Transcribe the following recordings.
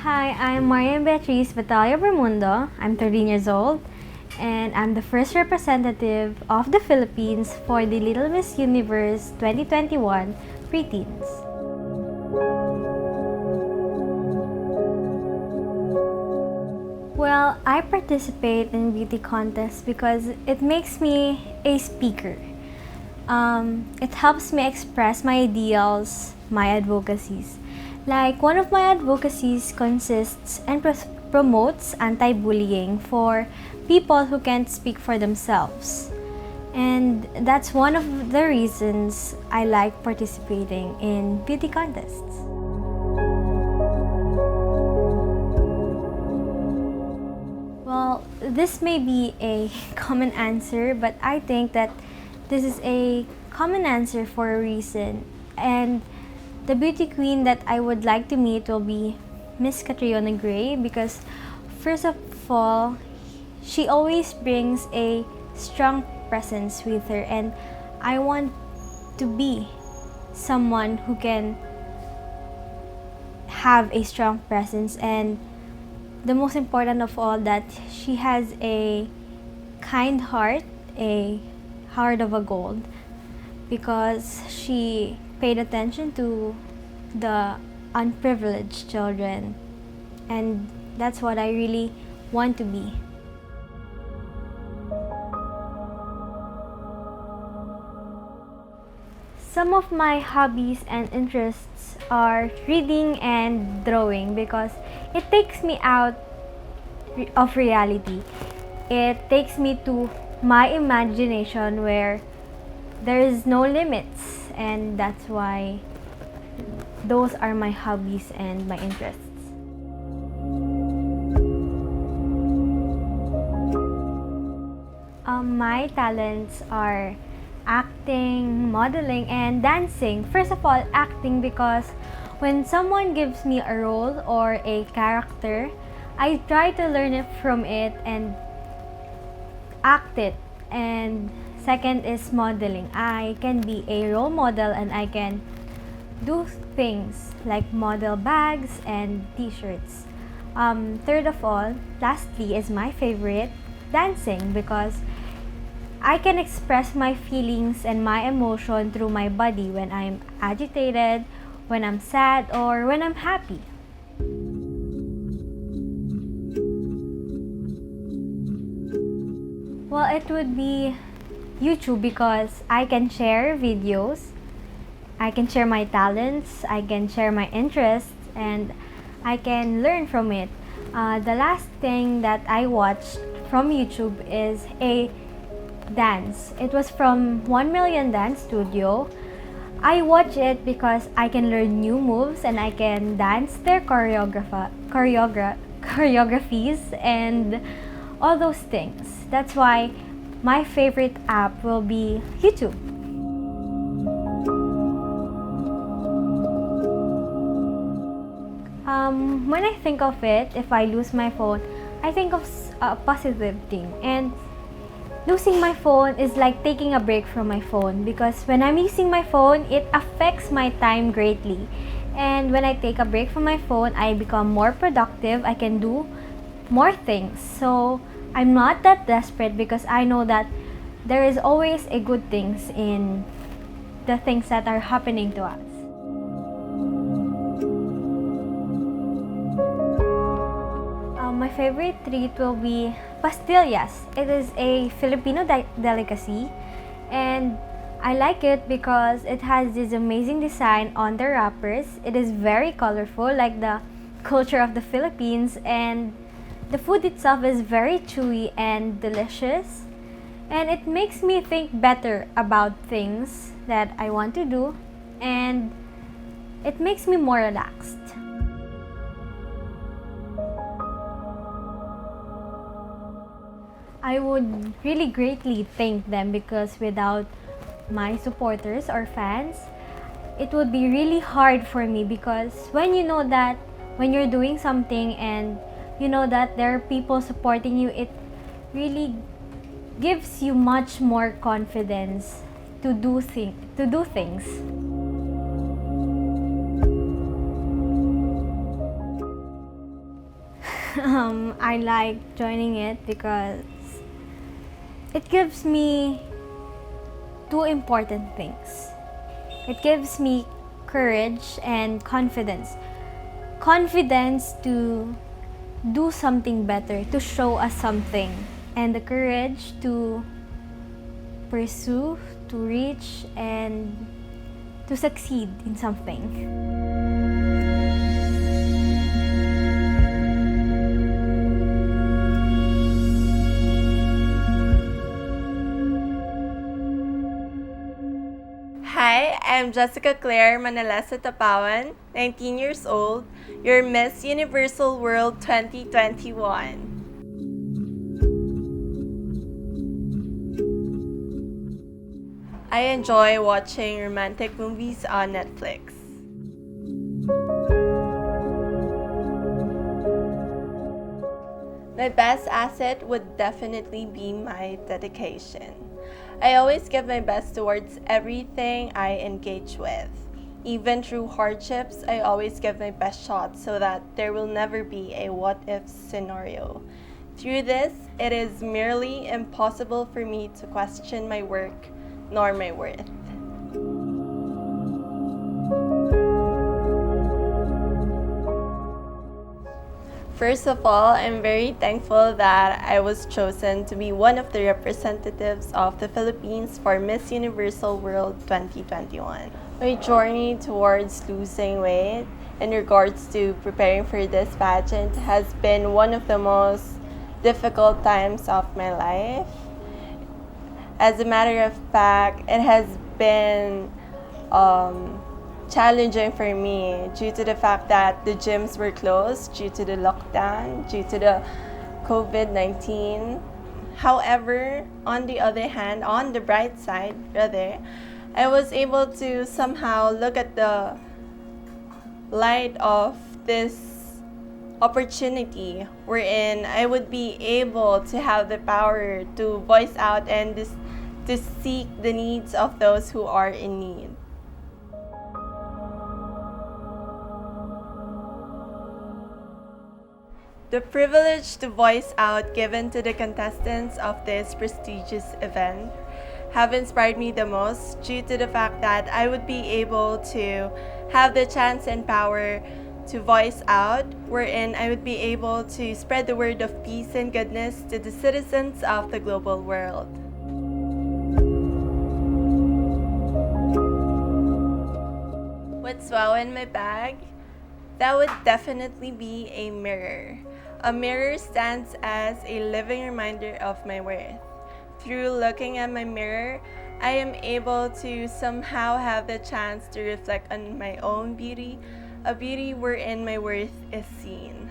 Hi, I'm Marianne Beatriz Bermundo. I'm 13 years old, and I'm the first representative of the Philippines for the Little Miss Universe 2021 preteens. Well, I participate in beauty contests because it makes me a speaker. It helps me express my ideals, my advocacies. Like, one of my advocacies consists and promotes anti-bullying for people who can't speak for themselves. And that's one of the reasons I like participating in beauty contests. Well, this may be a common answer, but I think that this is a common answer for a reason. And the beauty queen that I would like to meet will be Miss Catriona Gray, because first of all, she always brings a strong presence with her, and I want to be someone who can have a strong presence, and the most important of all, that she has a kind heart, a heart of a gold, because she paid attention to the unprivileged children, and that's what I really want to be. Some of my hobbies and interests are reading and drawing because it takes me out of reality. It takes me to my imagination where there is no limits, and that's why those are my hobbies and my interests. My talents are acting, modeling, and dancing. First of all, acting, because when someone gives me a role or a character, I try to learn it from it and act it. And second is modeling. I can be a role model and I can do things like model bags and t-shirts. Third of all, lastly, is my favorite, dancing, because I can express my feelings and my emotion through my body when I'm agitated, when I'm sad, or when I'm happy. Well, it would be YouTube, because I can share videos, I can share my talents, I can share my interests, and I can learn from it. The last thing that I watched from YouTube is a dance. It was from 1 Million Dance Studio. I watch it because I can learn new moves and I can dance their choreographies and all those things. That's why my favorite app will be YouTube. When I think of it, if I lose my phone, I think of a positive thing. And losing my phone is like taking a break from my phone, because when I'm using my phone, it affects my time greatly. And when I take a break from my phone, I become more productive. I can do more things. So I'm not that desperate, because I know that there is always a good things in the things that are happening to us. My favorite treat will be pastillas. It is a Filipino delicacy, and I like it because it has this amazing design on the wrappers. It is very colorful, like the culture of the Philippines, and the food itself is very chewy and delicious, and it makes me think better about things that I want to do, and it makes me more relaxed. I would really greatly thank them, because without my supporters or fans, it would be really hard for me, because when you know that when you're doing something and you know that there are people supporting you, it really gives you much more confidence to do things. I like joining it because it gives me two important things. It gives me courage and confidence. Confidence to do something better, to show us something, and the courage to pursue, to reach, and to succeed in something. Hi, I'm Jessica Claire Manalesa Tapawan, 19 years old, your Miss Universal World 2021. I enjoy watching romantic movies on Netflix. My best asset would definitely be my dedication. I always give my best towards everything I engage with. Even through hardships, I always give my best shot so that there will never be a what-if scenario. Through this, it is merely impossible for me to question my work nor my worth. First of all, I'm very thankful that I was chosen to be one of the representatives of the Philippines for Miss Universal World 2021. My journey towards losing weight in regards to preparing for this pageant has been one of the most difficult times of my life. As a matter of fact, it has been challenging for me due to the fact that the gyms were closed due to the lockdown, due to the COVID-19. However, on the other hand, on the bright side, rather, I was able to somehow look at the light of this opportunity wherein I would be able to have the power to voice out and to seek the needs of those who are in need. The privilege to voice out given to the contestants of this prestigious event have inspired me the most due to the fact that I would be able to have the chance and power to voice out, wherein I would be able to spread the word of peace and goodness to the citizens of the global world. What's wow in my bag? That would definitely be a mirror. A mirror stands as a living reminder of my worth. Through looking at my mirror, I am able to somehow have the chance to reflect on my own beauty, a beauty wherein my worth is seen.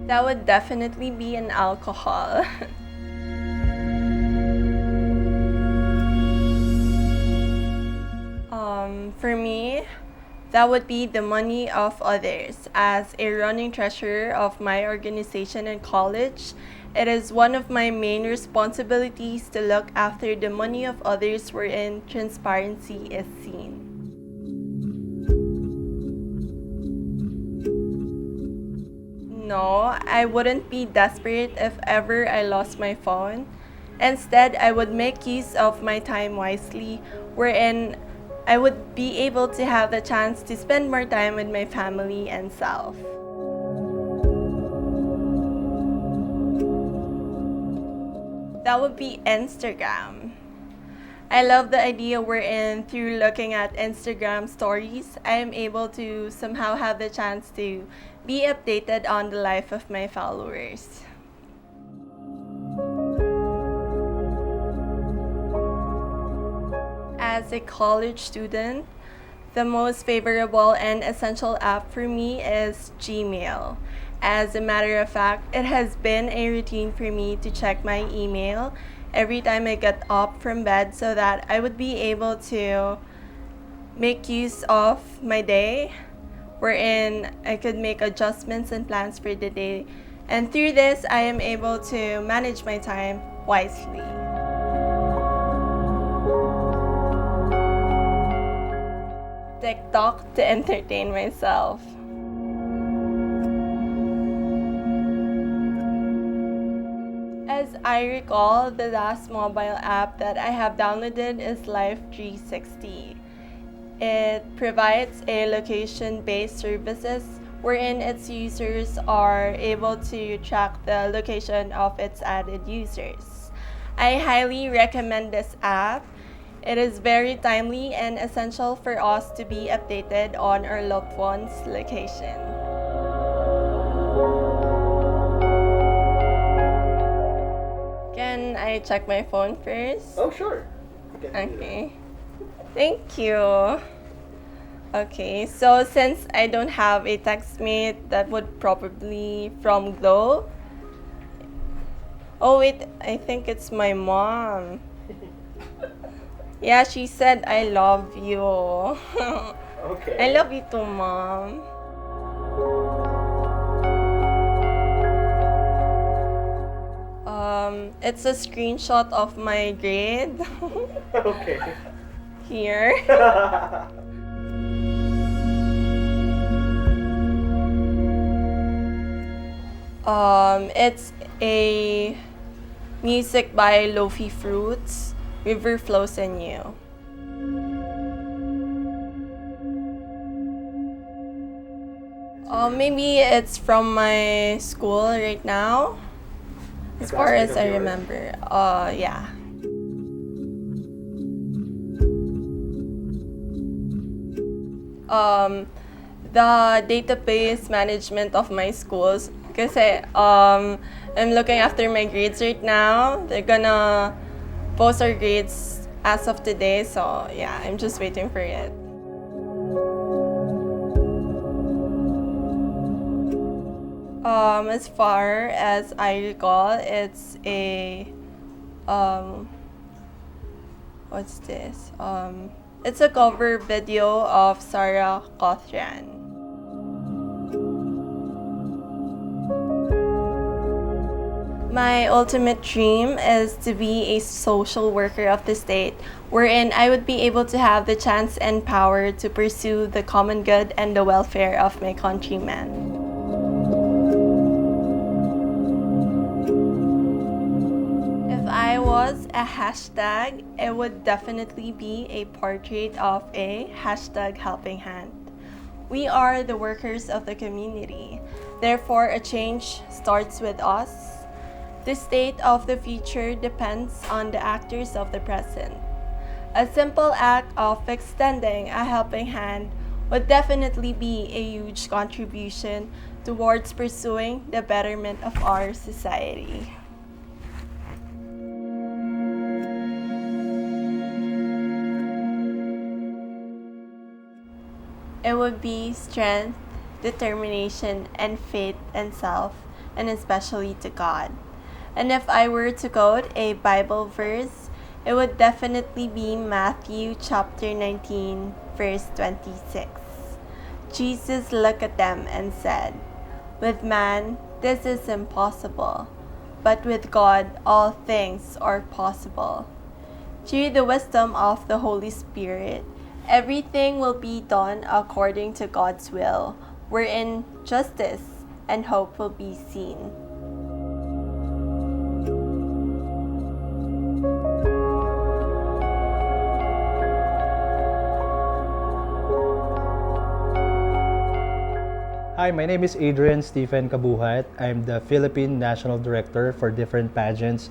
That would definitely be an alcohol. For me, that would be the money of others. As a running treasurer of my organization in college, it is one of my main responsibilities to look after the money of others wherein transparency is seen. No, I wouldn't be desperate if ever I lost my phone. Instead, I would make use of my time wisely, wherein I would be able to have the chance to spend more time with my family and self. That would be Instagram. I love the idea wherein through looking at Instagram stories, I am able to somehow have the chance to be updated on the life of my followers. As a college student, the most favorable and essential app for me is Gmail. As a matter of fact, it has been a routine for me to check my email every time I get up from bed so that I would be able to make use of my day, wherein I could make adjustments and plans for the day. And through this, I am able to manage my time wisely. TikTok to entertain myself. As I recall, the last mobile app that I have downloaded is Life 360. It provides a location-based services wherein its users are able to track the location of its added users. I highly recommend this app. It is very timely and essential for us to be updated on our loved one's location. Can I check my phone first? Oh, sure. Okay. Thank you. Okay, so since I don't have a textmate, that would probably from Glow. Oh wait, I think it's my mom. Yeah, she said I love you. Okay. I love you too, mom. It's a screenshot of my grade. Okay. Here. It's a music by Lofi Fruits, River Flows in You. Maybe it's from my school right now, as far as I remember. Yeah. The database management of my schools. Kasi I'm looking after my grades right now. They're gonna post our grades as of today, so yeah, I'm just waiting for it. As far as I recall, it's a what's this? It's a cover video of Sarah Cothran. My ultimate dream is to be a social worker of the state, wherein I would be able to have the chance and power to pursue the common good and the welfare of my countrymen. If I was a hashtag, it would definitely be a portrait of a hashtag helping hand. We are the workers of the community. Therefore, a change starts with us. The state of the future depends on the actors of the present. A simple act of extending a helping hand would definitely be a huge contribution towards pursuing the betterment of our society. It would be strength, determination, and faith in self, and especially to God. And if I were to quote a Bible verse, it would definitely be Matthew chapter 19, verse 26. Jesus looked at them and said, "With man, this is impossible, but with God, all things are possible." Through the wisdom of the Holy Spirit, everything will be done according to God's will, wherein justice and hope will be seen. Hi, my name is Adrian Stephen Kabuhat. I'm the Philippine National Director for different pageants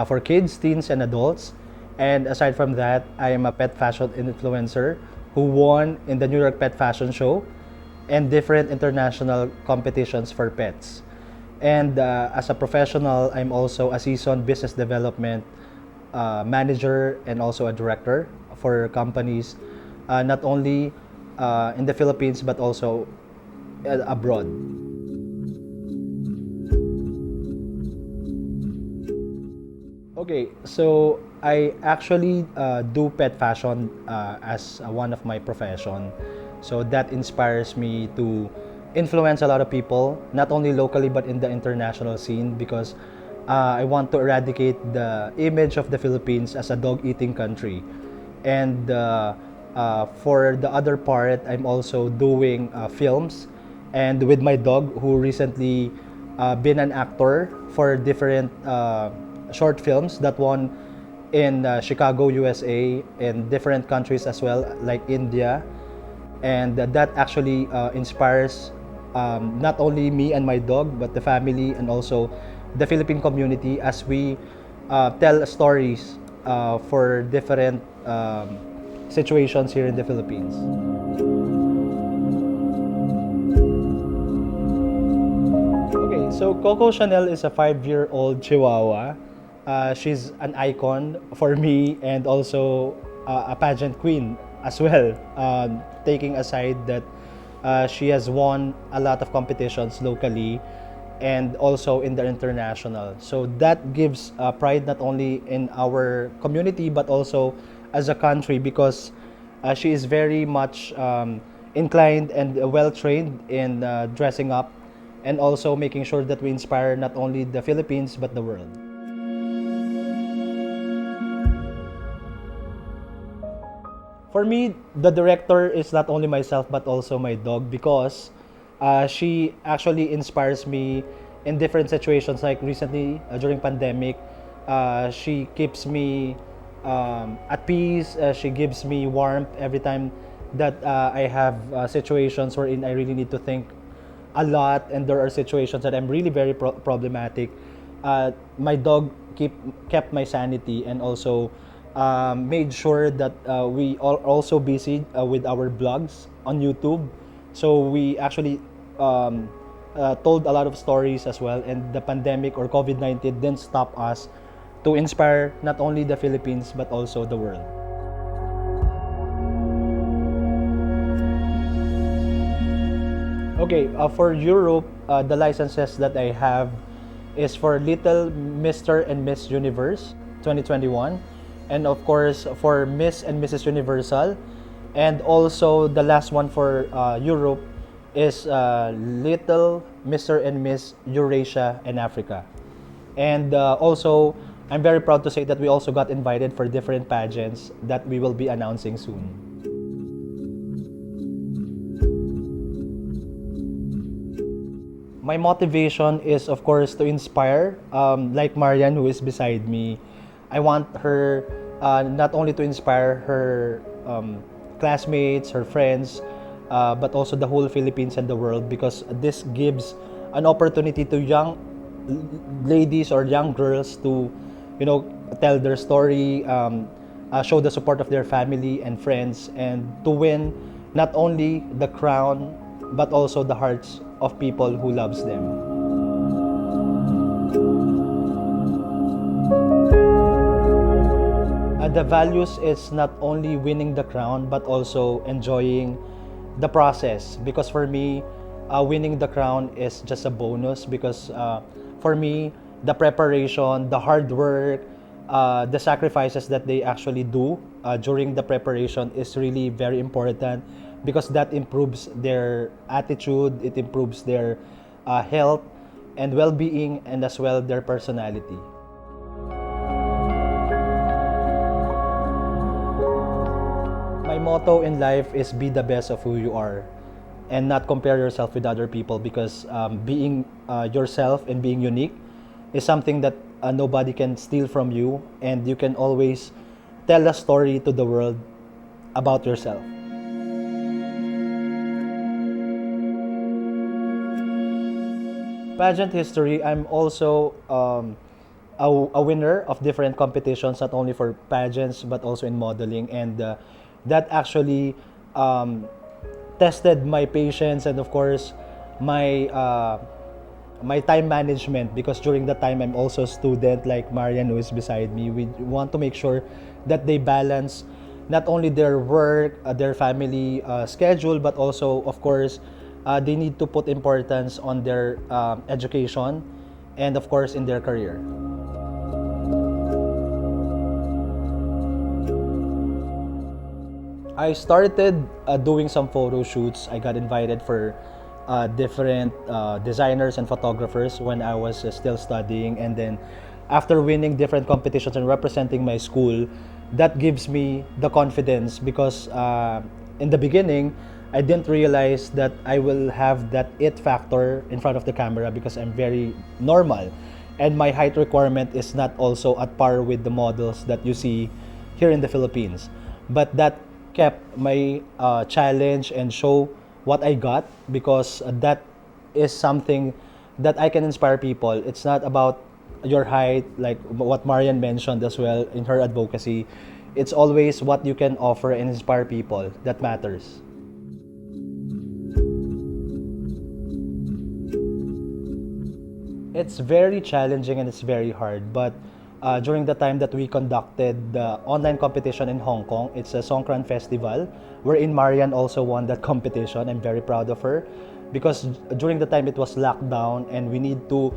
for kids, teens, and adults. And aside from that, I am a pet fashion influencer who won in the New York Pet Fashion Show and different international competitions for pets. And as a professional, I'm also a seasoned business development manager and also a director for companies, not only in the Philippines but also abroad. Okay, so I actually do pet fashion as one of my profession. So that inspires me to influence a lot of people, not only locally but in the international scene, because I want to eradicate the image of the Philippines as a dog-eating country. And For the other part, I'm also doing films, and with my dog, who recently been an actor for different short films that won in Chicago, USA, in different countries as well, like India. And that actually inspires not only me and my dog, but the family and also the Philippine community as we tell stories for different situations here in the Philippines. Okay, so Coco Chanel is a 5-year-old Chihuahua. She's an icon for me and also a pageant queen as well. Taking aside that she has won a lot of competitions locally and also in the international. So that gives pride not only in our community but also as a country, because she is very much inclined and well trained in dressing up and also making sure that we inspire not only the Philippines but the world. For me, the director is not only myself but also my dog, because she actually inspires me in different situations. Like recently during pandemic, she keeps me at peace. She gives me warmth every time that I have situations wherein I really need to think a lot, and there are situations that I'm really very problematic. My dog kept my sanity and also made sure that we are also busy with our blogs on YouTube. So we actually told a lot of stories as well, and the pandemic or COVID-19 didn't stop us to inspire not only the Philippines but also the world. Okay, for Europe, the licenses that I have is for Little Mr. and Miss Universe 2021, and of course for Miss and Mrs. Universal, and also the last one for Europe is Little Mr. and Miss Eurasia and Africa. And also, I'm very proud to say that we also got invited for different pageants that we will be announcing soon. My motivation is, of course, to inspire, like Marianne, who is beside me. I want her not only to inspire her classmates, her friends, but also the whole Philippines and the world, because this gives an opportunity to young ladies or young girls to, tell their story, show the support of their family and friends, and to win not only the crown, but also the hearts of people who loves them. The values is not only winning the crown but also enjoying the process, because for me winning the crown is just a bonus, because for me the preparation, the hard work, the sacrifices that they actually do during the preparation is really very important, because that improves their attitude, it improves their health and well-being, and as well their personality. My motto in life is be the best of who you are and not compare yourself with other people, because being yourself and being unique is something that nobody can steal from you, and you can always tell a story to the world about yourself. Pageant history, I'm also a winner of different competitions, not only for pageants but also in modeling, and that actually tested my patience and of course my my time management, because during that time I'm also a student like Marianne, who is beside me. We want to make sure that they balance not only their work, their family schedule, but also of course they need to put importance on their education and of course in their career. I started doing some photo shoots. I got invited for different designers and photographers when I was still studying, and then after winning different competitions and representing my school, that gives me the confidence because in the beginning, I didn't realize that I will have that it factor in front of the camera because I'm very normal. And my height requirement is not also at par with the models that you see here in the Philippines. But that kept my challenge and show what I got because that is something that I can inspire people. It's not about your height, like what Marianne mentioned as well in her advocacy. It's always what you can offer and inspire people that matters. It's very challenging and it's very hard, but during the time that we conducted the online competition in Hong Kong, it's a Songkran Festival, wherein Marianne also won that competition. I'm very proud of her because during the time it was locked down and we need to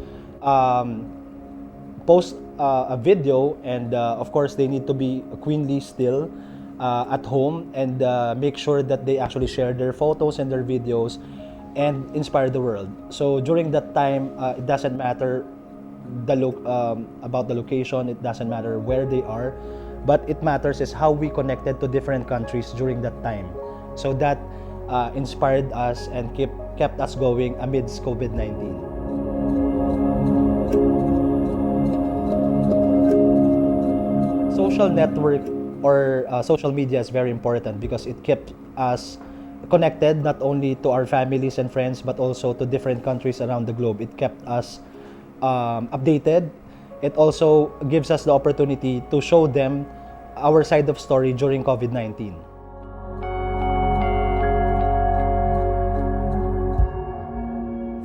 post a video and of course they need to be queenly still at home and make sure that they actually share their photos and their videos and inspire the world. So during that time, it doesn't matter about the location, it doesn't matter where they are, but it matters is how we connected to different countries during that time. So that inspired us and kept us going amidst COVID-19. Social network or social media is very important because it kept us connected not only to our families and friends but also to different countries around the globe. It kept us updated. It also gives us the opportunity to show them our side of story during COVID-19.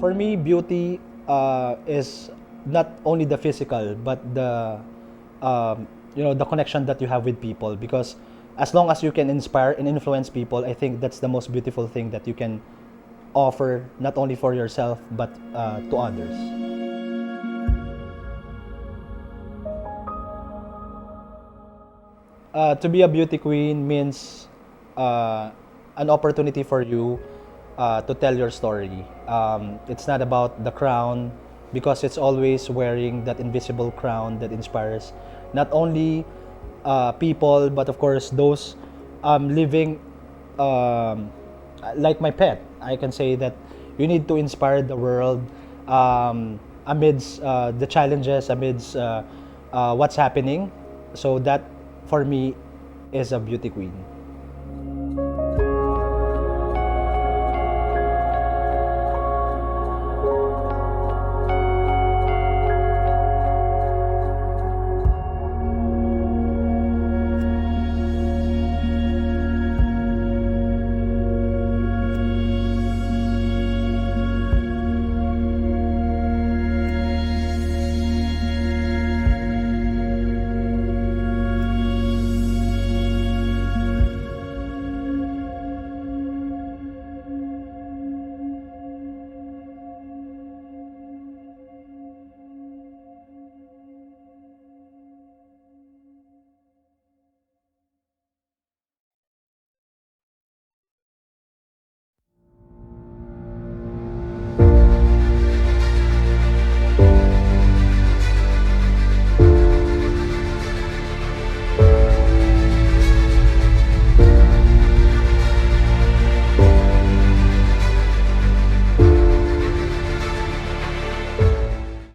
For me, beauty is not only the physical but the the connection that you have with people, because as long as you can inspire and influence people, I think that's the most beautiful thing that you can offer, not only for yourself but to others. To be a beauty queen means an opportunity for you to tell your story. It's not about the crown, because it's always wearing that invisible crown that inspires not only people, but of course those living like my pet. I can say that you need to inspire the world amidst the challenges, amidst what's happening. So that for me is a beauty queen.